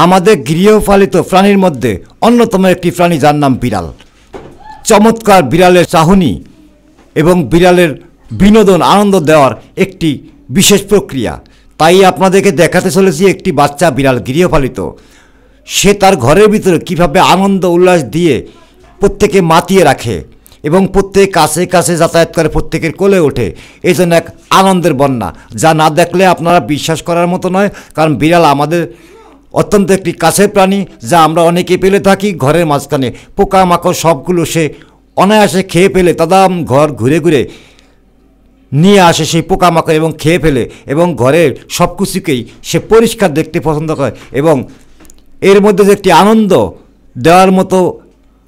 আমাদের গৃহপালিত প্রাণীর মধ্যে অন্যতম একটি প্রাণী, যার নাম বিড়াল। চমৎকার বিড়ালের চাহনি এবং বিড়ালের বিনোদন আনন্দ দেওয়ার একটি বিশেষ প্রক্রিয়া। তাই আপনাদেরকে দেখাতে চলেছি একটি বাচ্চা বিড়াল, গৃহপালিত। সে তার ঘরের ভিতরে কীভাবে আনন্দ উল্লাস দিয়ে প্রত্যেকে মাতিয়ে রাখে এবং প্রত্যেক কাছে কাছে যাতায়াত করে, প্রত্যেকের কোলে ওঠে। এই জন্য এক আনন্দের বন্যা, যা না দেখলে আপনারা বিশ্বাস করার মতো নয়। কারণ বিড়াল আমাদের অত্যন্ত একটি কাছের প্রাণী, যা আমরা অনেকে পেলে থাকি ঘরের মাঝখানে। পোকামাকড় সবগুলো সে অনায়াসে খেয়ে ফেলে, তাদাম ঘর ঘুরে ঘুরে নিয়ে আসে সেই পোকামাকড় এবং খেয়ে ফেলে, এবং ঘরের সব কিছুকেই সে পরিষ্কার দেখতে পছন্দ করে। এবং এর মধ্যে যে একটি আনন্দ দেওয়ার মতো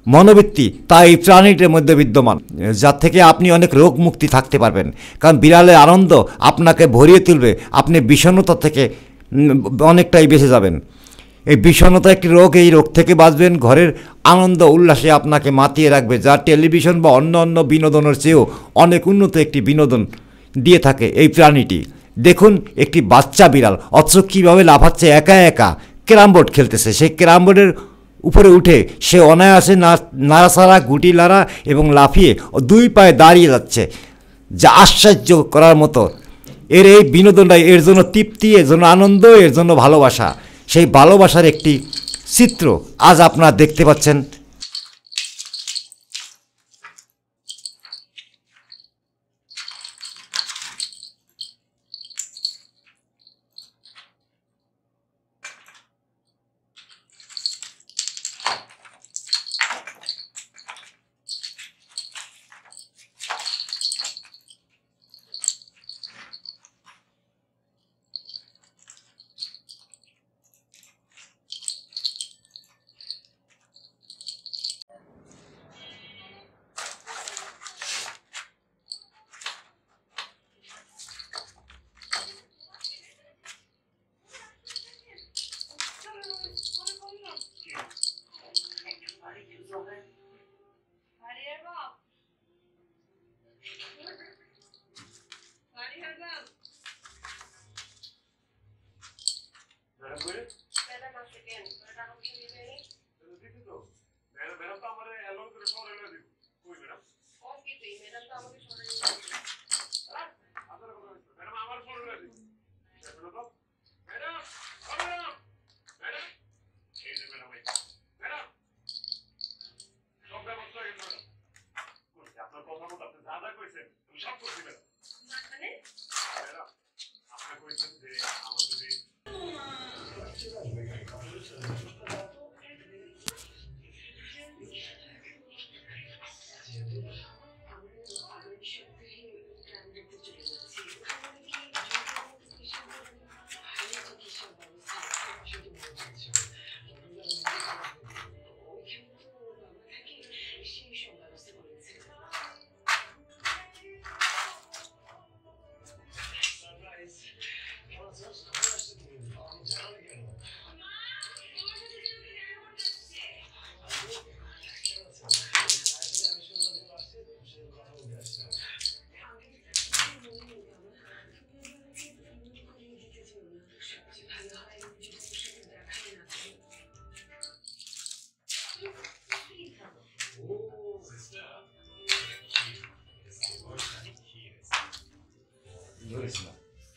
মনোবৃত্তি, তা এই প্রাণীটির মধ্যে বিদ্যমান, যার থেকে আপনি অনেক রোগ মুক্তি থাকতে পারবেন। কারণ বিড়ালের আনন্দ আপনাকে ভরিয়ে তুলবে, আপনি বিষণ্ণতা থেকে অনেকটাই বেঁচে যাবেন। এই বিষণ্ণতা একটি রোগ, এই রোগ থেকে বাঁচবেন। ঘরের আনন্দ উল্লাসে আপনাকে মাতিয়ে রাখবে, যা টেলিভিশন বা অন্য অন্য বিনোদনের চেয়েও অনেক উন্নত একটি বিনোদন দিয়ে থাকে এই প্রাণীটি। দেখুন, একটি বাচ্চা বিড়াল অথচ কীভাবে লাফাচ্ছে, একা একা ক্যারাম বোর্ড খেলতেছে। সেই ক্যারাম বোর্ডের উপরে উঠে সে অনায়াসে নাড়াচাড়া, গুটি লাড়া এবং লাফিয়ে দুই পায়ে দাঁড়িয়ে যাচ্ছে, যা আশ্চর্য করার মতো। এর এই বিনোদনটাই এর জন্য তৃপ্তি, এর জন্য আনন্দ, এর জন্য ভালোবাসা। সেই ভালোবাসার একটি চিত্র আজ আপনারা দেখতে পাচ্ছেন।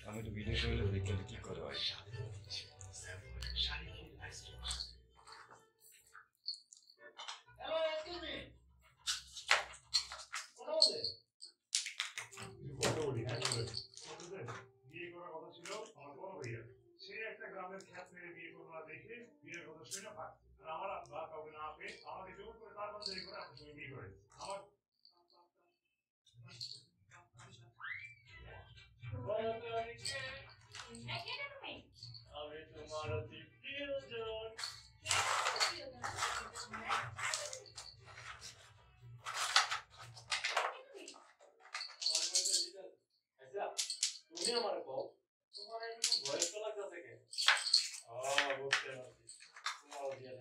আমি তো ভিডিও করলে দেখতে কি করে হয়। বিয়ে করার কথা ছিল আমার বড় ভাইয়া, সে একটা গ্রামের খ্যাত মেয়ে বিয়ে করবো না দেখে বিয়ের কথা শুনে ভাবছে। আর আমার আব্বা কাউকে না পেয়ে আমাকে জোর করে তার বান্ধবী করে আপনার সঙ্গে বিয়ে করে। আমার আমি তোমার অতি প্রিয়জন। তুমি আমার কও, তোমার এরকম ভয়েস তো লাগতেছে কে? বুঝতে পারছি, তোমার দিয়ে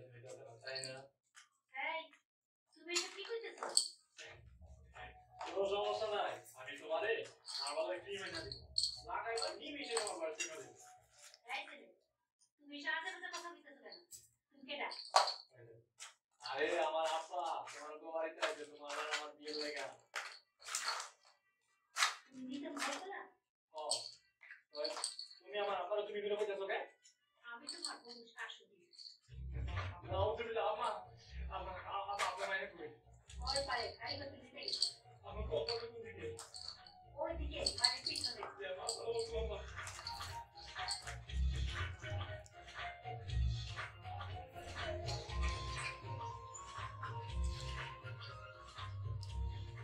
তাই না? তুমি এটা কি কইতেছো?